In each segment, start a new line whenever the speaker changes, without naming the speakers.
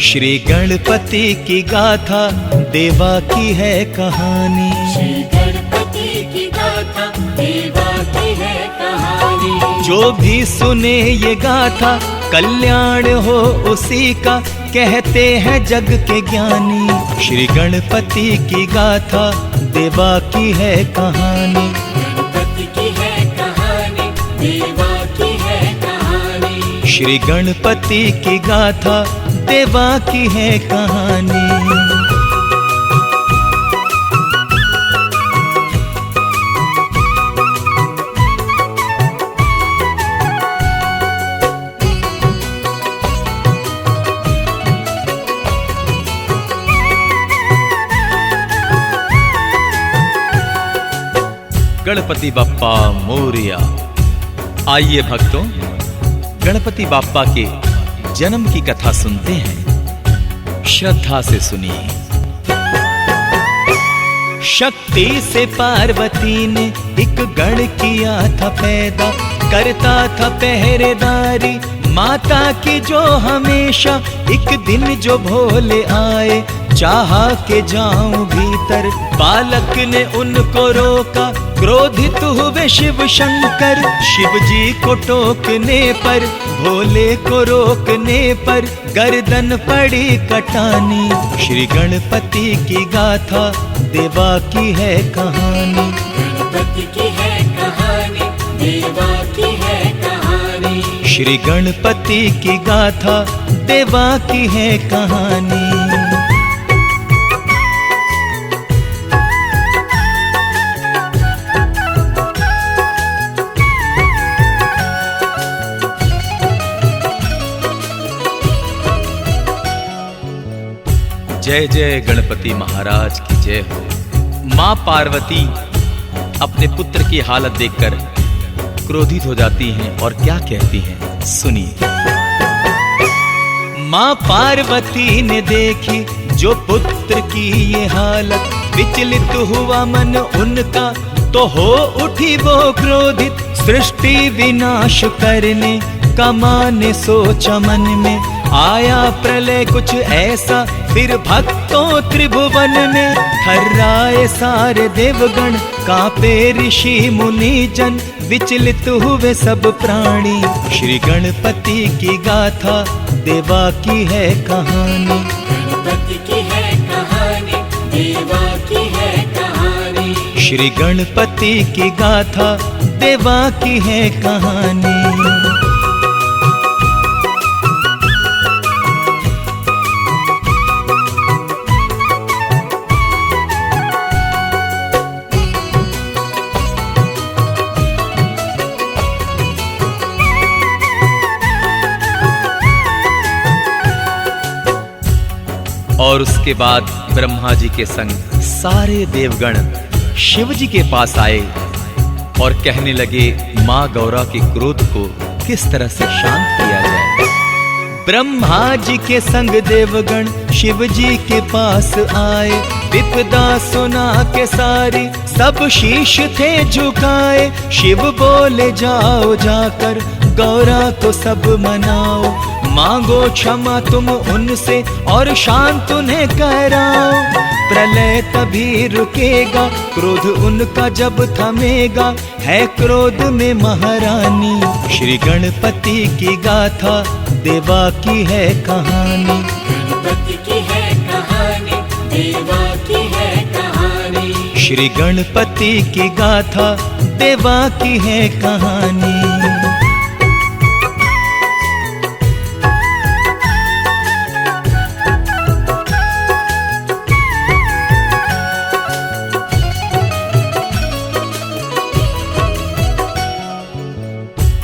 श्री गणपति की गाथा देवा की है कहानी।
श्री गणपति की गाथा देवा की है कहानी।
जो भी सुने ये गाथा कल्याण हो उसी का, कहते हैं जग के ज्ञानी। श्री गणपति की गाथा देवा की है कहानी।
गणपति की है कहानी, देवा की है कहानी।
श्री गणपति की गाथा देवा की है कहानी। गणपति बप्पा मोरिया। आइए भक्तों, गणपति बाप्पा के जन्म की कथा सुनते हैं, श्रद्धा से सुनिए। शक्ति से पार्वती ने एक गण किया था पैदा, करता था पहरेदारी माता की जो हमेशा। एक दिन जो भोले आए चाहा के जाऊं भीतर, बालक ने उनको रोका, क्रोधित हुए शिव शंकर। शिव जी को टोकने पर, भोले को रोकने पर, गर्दन पड़ी कटानी। श्री गणपति की गाथा देवा की है कहानी।
गणपति की है कहानी, देवा की है कहानी।
श्री गणपति की गाथा देवा की है कहानी। जय जय गणपति महाराज की जय हो। मां पार्वती अपने पुत्र की हालत देखकर क्रोधित हो जाती हैं और क्या कहती हैं, सुनिए। मां पार्वती ने देखी जो पुत्र की ये हालत, विचलित हुआ मन उनका, तो हो उठी वो क्रोधित। सृष्टि विनाश करने का माने सोचा मन में, आया प्रलय कुछ ऐसा फिर भक्तों त्रिभुवन में। थर्राए सारे देवगण, कांपे ऋषि मुनि जन, विचलित हुए सब प्राणी। श्री गणपति की गाथा देवा की है कहानी।
गणपति की है कहानी, देवा की है कहानी।
श्री गणपति की गाथा देवा की है कहानी। और उसके बाद ब्रह्मा जी के संग सारे देवगण शिव जी के पास आए और कहने लगे, मां गौरा के क्रोध को किस तरह से शांत किया जाए। ब्रह्मा जी के संग देवगण शिव जी के पास आए, विपदा सुना के सारी सब शीश थे झुकाए। शिव बोले, जाओ जाकर गौरा को सब मनाओ, मांगो क्षमा तुम उनसे और शांत उन्हें कराओ। प्रलय तभी रुकेगा, क्रोध उनका जब थमेगा, है क्रोध में महारानी। श्री गणपति की गाथा देवा की है कहानी।
गणपति की है कहानी, देवा की है कहानी।
श्री गणपति की गाथा देवा की है कहानी।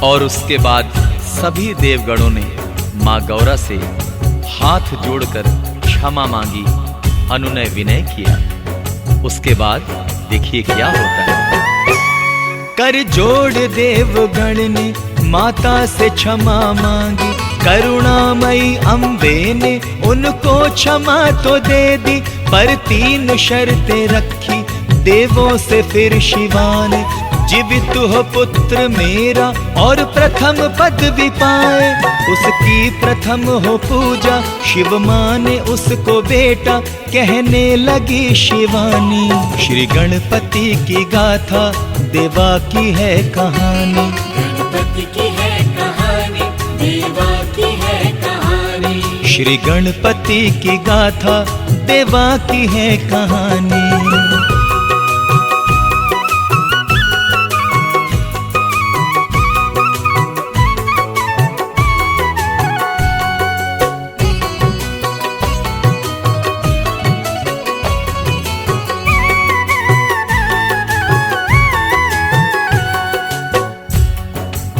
और उसके बाद सभी देवगणों ने मां गौरा से हाथ जोड़कर क्षमा मांगी, अनुनय विनय किया। उसके बाद देखिए क्या होता है। कर जोड़ देवगण ने माता से क्षमा मांगी, करुणामयी अम्बे ने उनको क्षमा तो दे दी, पर 3 शर्तें रखी देवों से फिर शिवा ने। जीवित हो पुत्र मेरा और प्रथम पद भी पाए, उसकी प्रथम हो पूजा। शिव माँ ने उसको बेटा कहने लगी शिवानी। श्री गणपति की गाथा देवा की है कहानी।
गणपति की है कहानी, देवा की है कहानी।
श्री गणपति की गाथा देवा की है कहानी।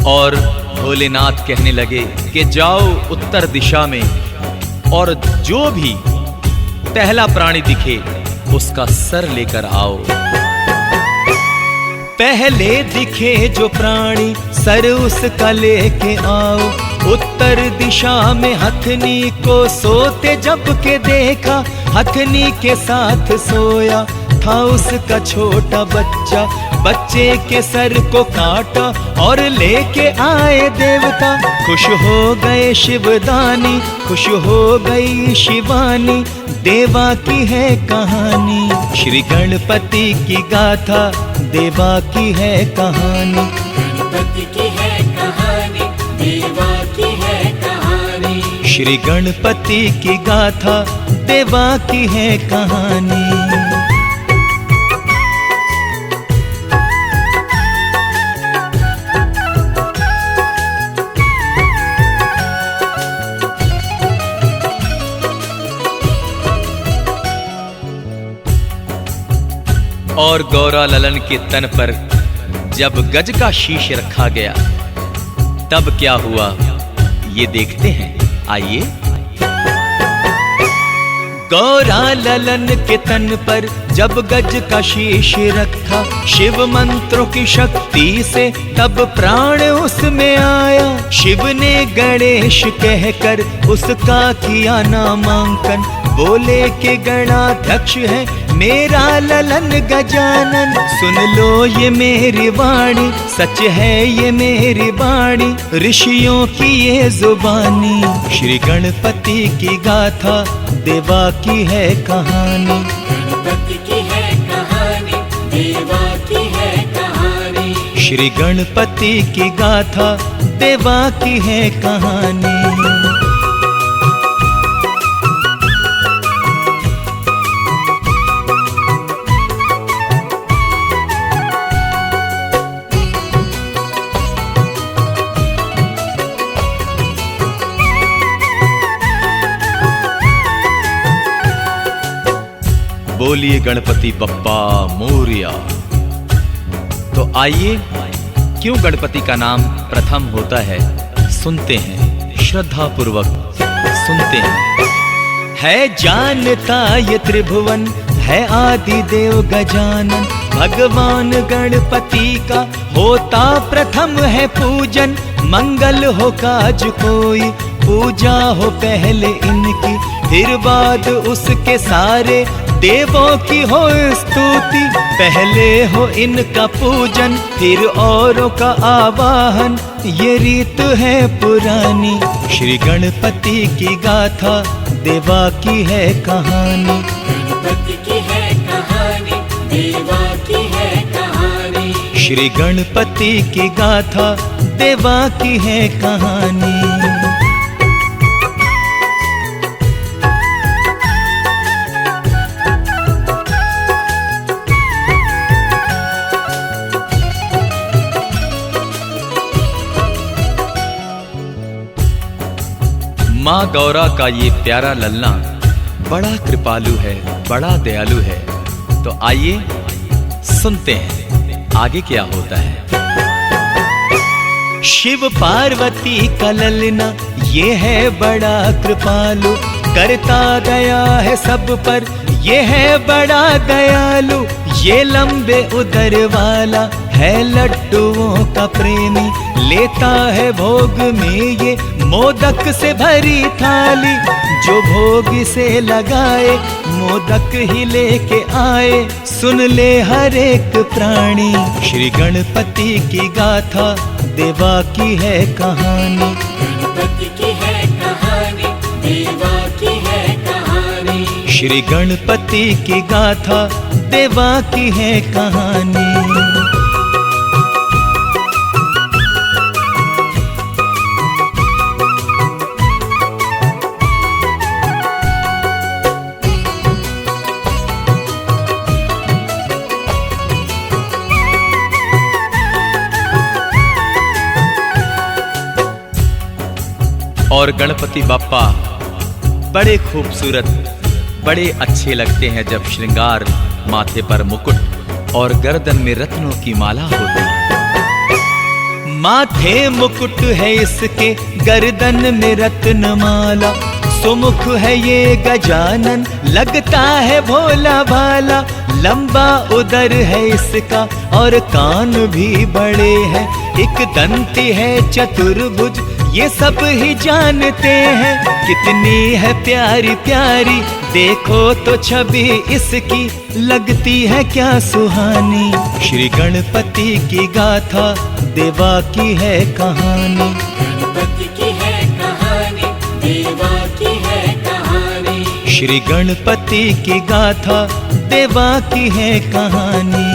और भोलेनाथ कहने लगे कि जाओ उत्तर दिशा में और जो भी पहला प्राणी दिखे उसका सर लेकर आओ। पहले दिखे जो प्राणी सर उसका लेके आओ। उत्तर दिशा में हथनी को सोते जब के देखा, हथनी के साथ सोया था उसका छोटा बच्चा। बच्चे के सर को काटा और लेके आए देवता। खुश हो गए शिवदानी, खुश हो गई शिवानी। देवा की है कहानी। श्री गणपति की गाथा देवा की है कहानी।
गणपति की है कहानी, देवा की है कहानी।
श्री गणपति की गाथा देवा की है कहानी। और गौरा ललन के तन पर जब गज का शीश रखा गया तब क्या हुआ ये देखते हैं, आइए। गौरा ललन के तन पर जब गज का शीश रखा, शिव मंत्रों की शक्ति से तब प्राण उसमें आया। शिव ने गणेश कहकर उसका किया नामांकन। बोले के गणाध्यक्ष है मेरा ललन गजानन। सुन लो ये मेरी वाणी, सच है ये मेरी वाणी, ऋषियों की ये जुबानी। श्री गणपति की गाथा देवा की है कहानी।
गणपति की है कहानी, देवा की है कहानी।
श्री गणपति की गाथा देवा की है कहानी। बोलिए गणपति बप्पा मोरिया। तो आइए, क्यों गणपति का नाम प्रथम होता है सुनते हैं, श्रद्धा पूर्वक सुनते हैं। है जानता ये त्रिभुवन, है आदि देव गजानन। भगवान गणपति का होता प्रथम है पूजन। मंगल हो काज कोई, पूजा हो पहले इनकी, फिर बाद उसके सारे देवों की हो स्तुति। पहले हो इनका पूजन, फिर औरों का आवाहन, ये रीत है पुरानी। श्री गणपति की गाथा देवा की है कहानी।
गणपति की है कहानी, देवा की है कहानी।
श्री गणपति की गाथा देवा की है कहानी। माँ गौरा का ये प्यारा लल्ला बड़ा कृपालु है, बड़ा दयालु है। तो आइए सुनते हैं आगे क्या होता है। शिव पार्वती का ललना ये है बड़ा कृपालु, करता दया है सब पर ये है बड़ा दयालु। ये लंबे उदर वाला है लड्डुओं का प्रेमी, लेता है भोग में ये मोदक से भरी थाली जो भोग से लगाए, मोदक ही लेके आए, सुन ले हर एक प्राणी। श्री गणपति की गाथा देवा की है कहानी,
गणपति की है कहानी, देवा की है कहानी।
श्री गणपति की गाथा देवा की है कहानी। और गणपति बाप्पा बड़े खूबसूरत, बड़े अच्छे लगते हैं जब श्रृंगार, माथे पर मुकुट और गर्दन में रत्नों की माला होती है। माथे मुकुट है इसके, गर्दन में रत्न माला, सुमुख है ये गजानन, लगता है भोला भाला। लंबा उदर है इसका और कान भी बड़े हैं, एक दंती है चतुर्भुज, ये सब ही जानते हैं। कितनी है प्यारी प्यारी, देखो तो छवि इसकी, लगती है क्या सुहानी। श्री गणपति की गाथा देवा की है कहानी,
गणपति की है कहानी, देवा की है कहानी।
श्री गणपति की गाथा देवा की है कहानी।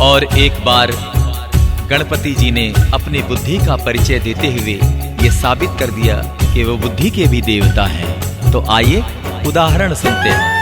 और एक बार गणपति जी ने अपनी बुद्धि का परिचय देते हुए ये साबित कर दिया कि वो बुद्धि के भी देवता हैं। तो आइए उदाहरण सुनते हैं।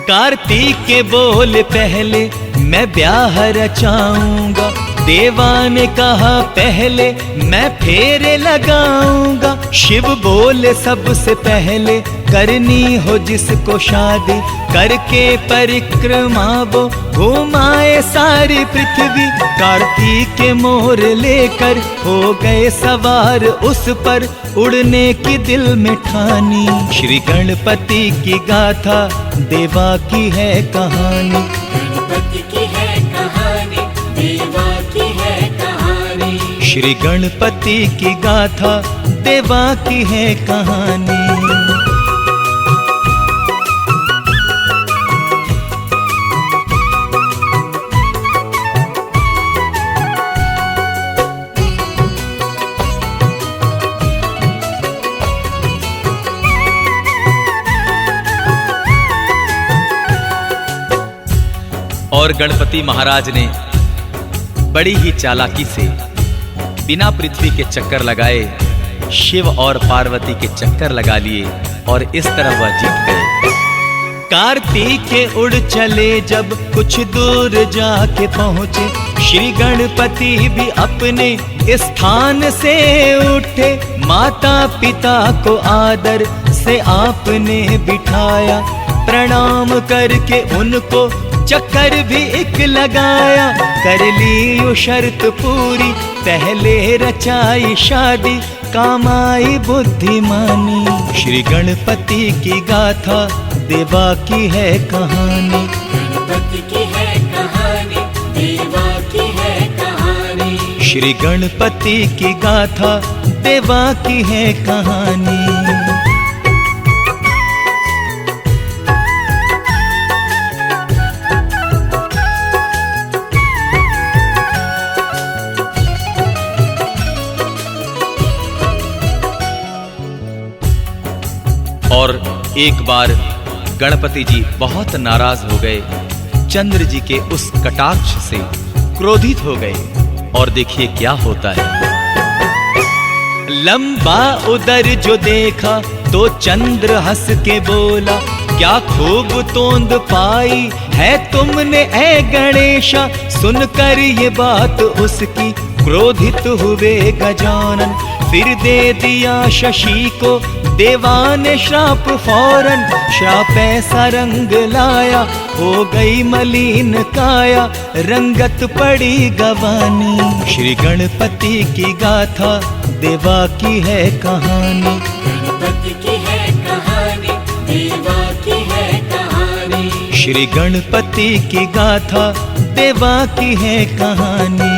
कार्तिक के बोले पहले मैं ब्याह रचाऊंगा, देवा ने कहा पहले मैं फेरे लगाऊंगा। शिव बोले सबसे पहले करनी हो जिसको शादी, करके परिक्रमा वो घुमाए सारी पृथ्वी। कार्तिक के मोर लेकर हो गए सवार उस पर, उड़ने की दिल में ठानी। श्री गणपति की गाथा देवा की है कहानी,
गणपति की है कहानी, देवा की है कहानी।
श्री गणपति की गाथा देवा की है कहानी। और गणपति महाराज ने बड़ी ही चालाकी से बिना पृथ्वी के चक्कर लगाए शिव और पार्वती के चक्कर लगा लिए और इस तरह वह जीत गए। कार्तिक के उड़ चले जब कुछ दूर जाके पहुंचे, श्री गणपति भी अपने स्थान से उठे। माता पिता को आदर से आपने बिठाया, प्रणाम करके उनको चक्कर भी एक लगाया। कर ली वो शर्त पूरी, पहले रचाई शादी, काम आई बुद्धिमानी। श्री गणपति की गाथा देवा की है कहानी,
गणपति की है कहानी, देवा की है कहानी।
श्री गणपति की गाथा देवा की है कहानी। और एक बार गणपति जी बहुत नाराज हो गए, चंद्र जी के उस कटाक्ष से क्रोधित हो गए। और देखिए क्या होता है। लंबा उदर जो देखा तो चंद्र हंस के बोला, क्या खूब तोंद पाई है तुमने ऐ गणेशा। सुनकर ये बात उसकी क्रोधित हुए गजानन, फिर दे दिया शशि को देवा ने श्राप फौरन। श्राप ऐसा रंग लाया, हो गई मलिन काया, रंगत पड़ी गवानी। श्री गणपति की गाथा देवा की है कहानी।
गणपति की है कहानी, देवा की है कहानी।
श्री गणपति की गाथा देवा की है कहानी।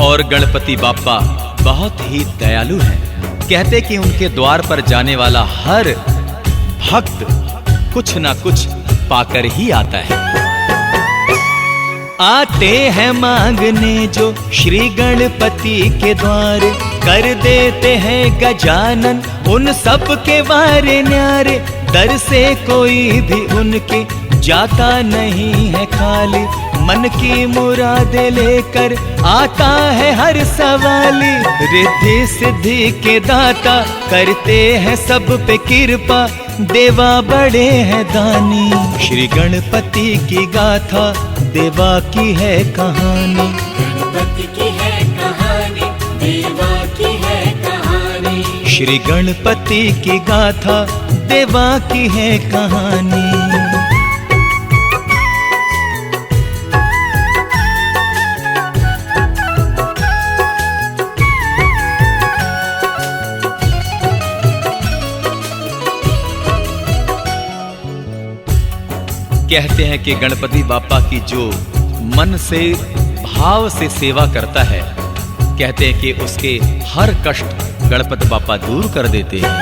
और गणपति बाप्पा बहुत ही दयालु हैं। कहते कि उनके द्वार पर जाने वाला हर भक्त कुछ ना कुछ पाकर ही आता है। आते हैं मांगने जो श्री गणपति के द्वार, कर देते हैं गजानन उन सब के वारे न्यारे। दर से कोई भी उनके जाता नहीं है खाली, मन की मुरादे लेकर आता है हर सवाली। रिद्धि सिद्धि के दाता करते हैं सब पे कृपा, देवा बड़े हैं दानी। श्री गणपति की गाथा देवा की है कहानी।
गणपति की है कहानी, देवा की है कहानी।
श्री गणपति की गाथा देवा की है कहानी। कहते हैं कि गणपति बाप्पा की जो मन से भाव से सेवा करता है, कहते हैं कि उसके हर कष्ट गणपति बाप्पा दूर कर देते हैं।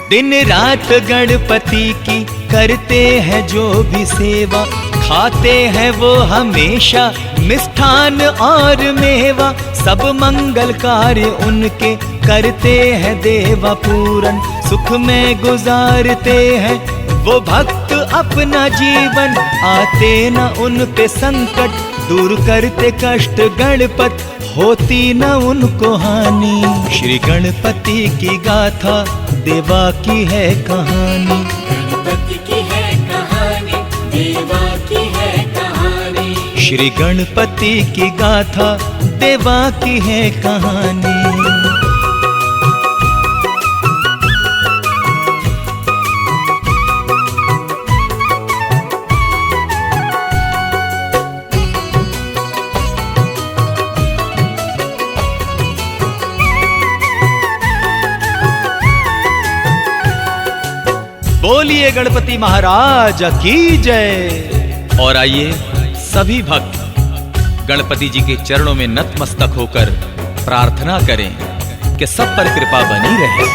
दिन रात गणपति की करते हैं जो भी सेवा, खाते हैं वो हमेशा मिष्ठान और मेवा। सब मंगल कार्य उनके करते हैं देवा पूरन, सुख में गुजारते हैं वो भक्त अपना जीवन। आते न उन पे संकट, दूर करते कष्ट गणपत, होती न उनको हानि। श्री गणपति की गाथा देवा की है कहानी।
गणपति की है कहानी, देवा की है कहानी।
श्री गणपति की गाथा देवा की है कहानी। बोलिए गणपति महाराज की जय। और आइए सभी भक्त गणपति जी के चरणों में नतमस्तक होकर प्रार्थना करें कि सब पर कृपा बनी रहे।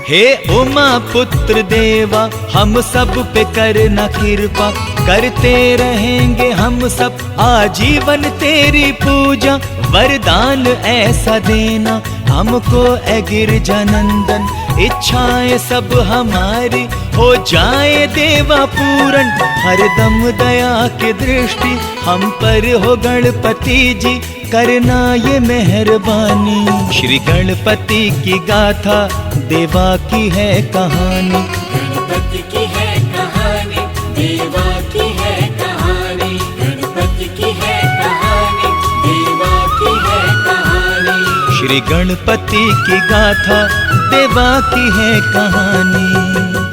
हे उमा पुत्र देवा, हम सब पे करना कृपा, करते रहेंगे हम सब आजीवन तेरी पूजा। वरदान ऐसा देना हमको ए गिरजानंदन, इच्छाएं सब हमारी हो जाए देवा पूरन। हरदम दया की दृष्टि हम पर हो गणपति जी, करना ये मेहरबानी। श्री गणपति की गाथा देवा की है कहानी।
गणपति की है कहानी, देवा की है कहानी। गणपति की है कहानी, देवा की है कहानी।
श्री गणपति की गाथा देवा की है कहानी।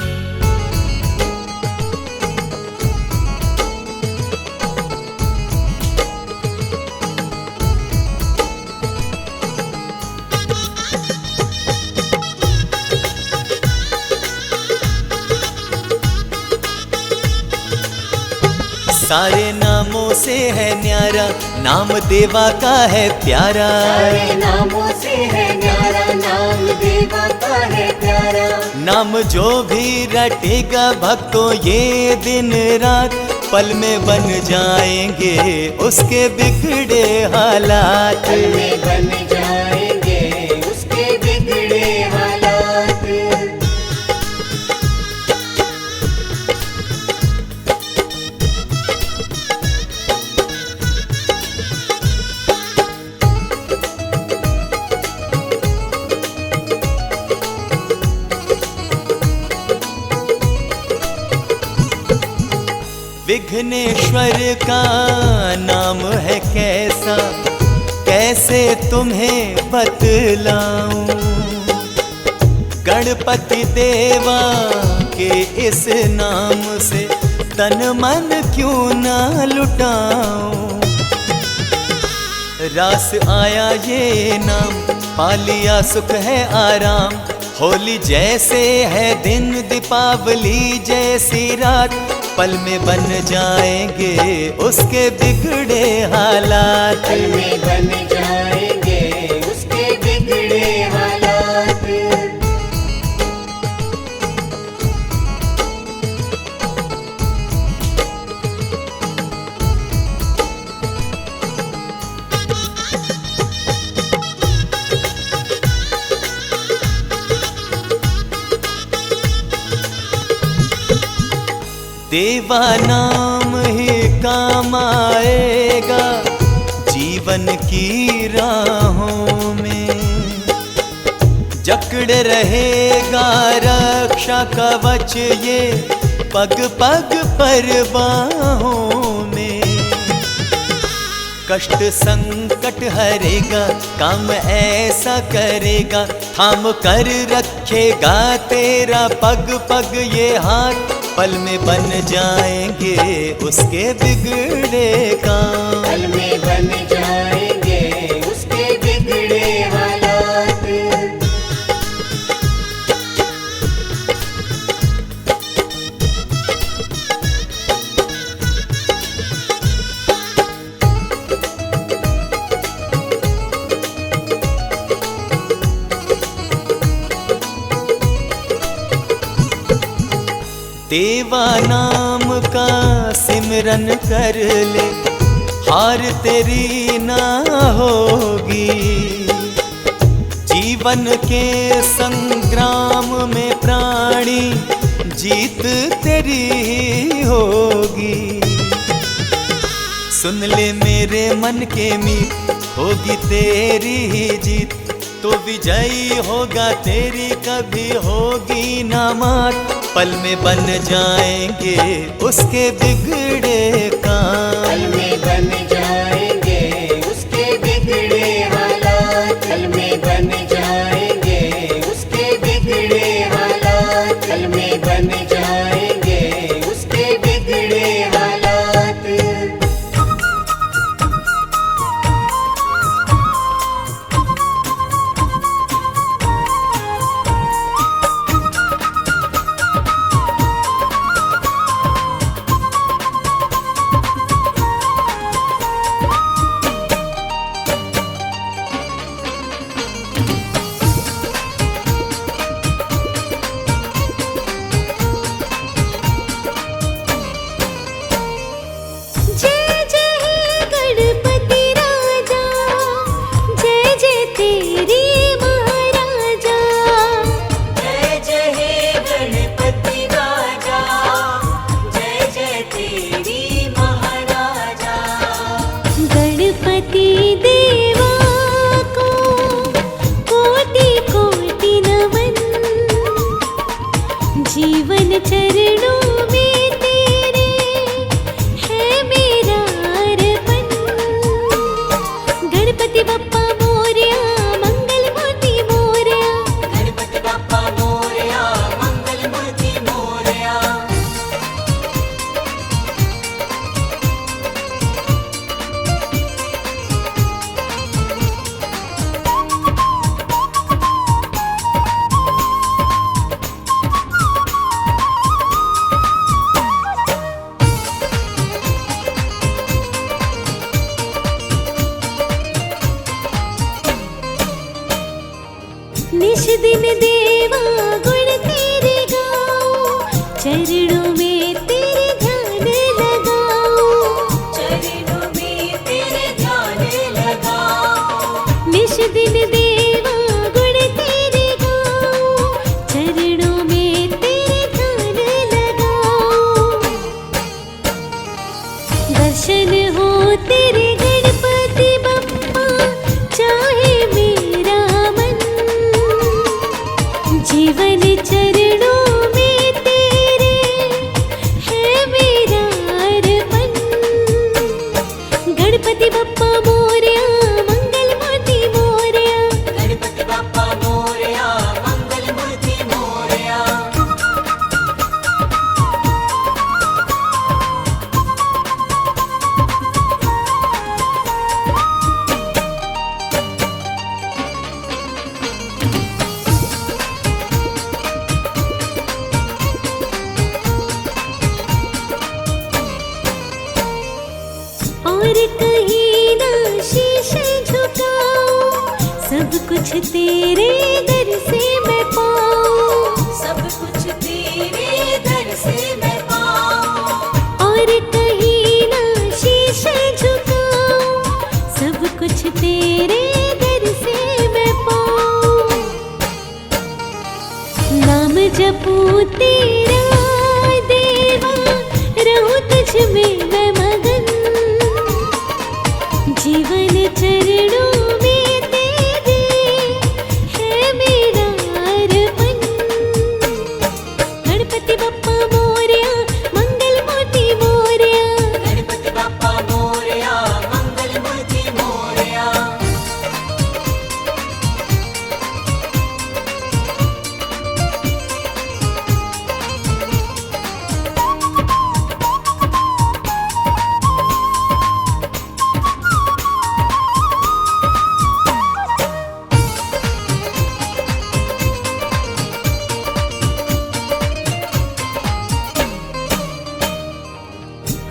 सारे नामों से है न्यारा, नाम देवा का है प्यारा।
सारे नामों से है न्यारा, नाम देवा का है प्यारा।
नाम जो भी रटेगा भक्तों ये दिन रात, पल में बन जाएंगे उसके बिगड़े हालात।
पल में बन जाएंगे उसके बिगड़े हालात।
विघ्न
विघ्नेश्वर का नाम है कैसा, कैसे तुम्हें बतलाऊं। गणपति देवा के इस नाम से तन मन क्यों ना लुटाऊं। रास आया ये नाम, पा लिया सुख है आराम। होली जैसे है दिन, दीपावली जैसी रात, पल में बन जाएंगे उसके बिगड़े हालात।
पल में बन जाएंगे उसके बिगड़े हालात।
देवा नाम ही काम आएगा जीवन की राहों में। जकड़ रहेगा रक्षा कवच ये पग पग पर बाहों में। कष्ट संकट हरेगा, काम ऐसा करेगा, थाम कर रखेगा तेरा पग पग ये हाथ। पल में बन जाएंगे उसके बिगड़े काम।
पल में बन जाएंगे उसके बिगड़े हालात।
देवा नाम का सिमरन कर ले, हार तेरी ना होगी। जीवन के संग्राम में प्राणी जीत तेरी ही होगी। सुन ले मेरे मन के मीत, होगी तेरी ही जीत। तो विजयी होगा तेरी, कभी होगी ना मात। पल में बन जाएंगे उसके बिगड़े काम।
पल में बन जाएंगे उसके बिगड़े हालात। पल में बन जाएंगे उसके बिगड़े हालात। पल में बन जाएंगे उसके बिगड़े हालात।
जीवन चरणों में तेरे है मेरा अर्पण। गणपति बप्पा मोरया, मंगल मूर्ति मोरया।
गणपति बप्पा मोरया, मंगल मूर्ति मोरया।
निश दिन देवा गुण तेरे गाओ, चरणों में तेरे ध्यान लगाओ।
चरणों में तेरे ध्यान लगाओ।
निश दिन देवा गुण तेरे गाओ, चरणों में तेरे ध्यान लगाओ। दर्शन हो तेरे गणपति बप्पा, चाहे मेरा मन। जीवन चरणों में तेरे है मेरा अर्पण। और कहीं ना शीश झुकाऊं, सब कुछ तेरे दर से मैं पाऊं,
सब कुछ तेरे दर से मैं पाऊं।
और कहीं ना शीश झुकाऊं, सब कुछ तेरे दर से मैं पाऊं। नाम जपूं तेरा देवा, रहूं तुझ में मैं मगन, जीवन चरणों में तेरे है मेरा अर्पण। गणपति बप्पा मोरया, मंगल मूर्ति मोरया,
गणपति बाप्पा मोरया, मंगल मूर्ति मोरया।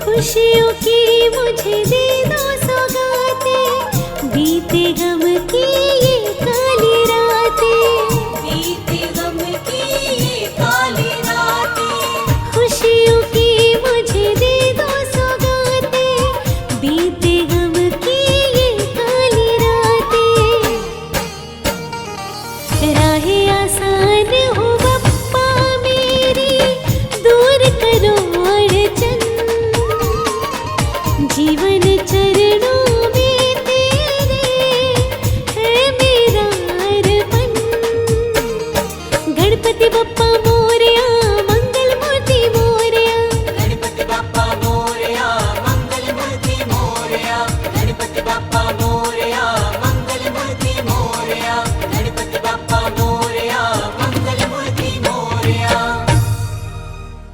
खुशियों की मुझे दे दो सौगाते, बीते गम की ये काली रातें,
बीते गम की ये काली रातें,
खुशियों की मुझे दे दो सौगाते, बीते गम की ये काली रातें। राहें आसान हो बप्पा मेरी, दूर करो अड़चन, जीवन चरणों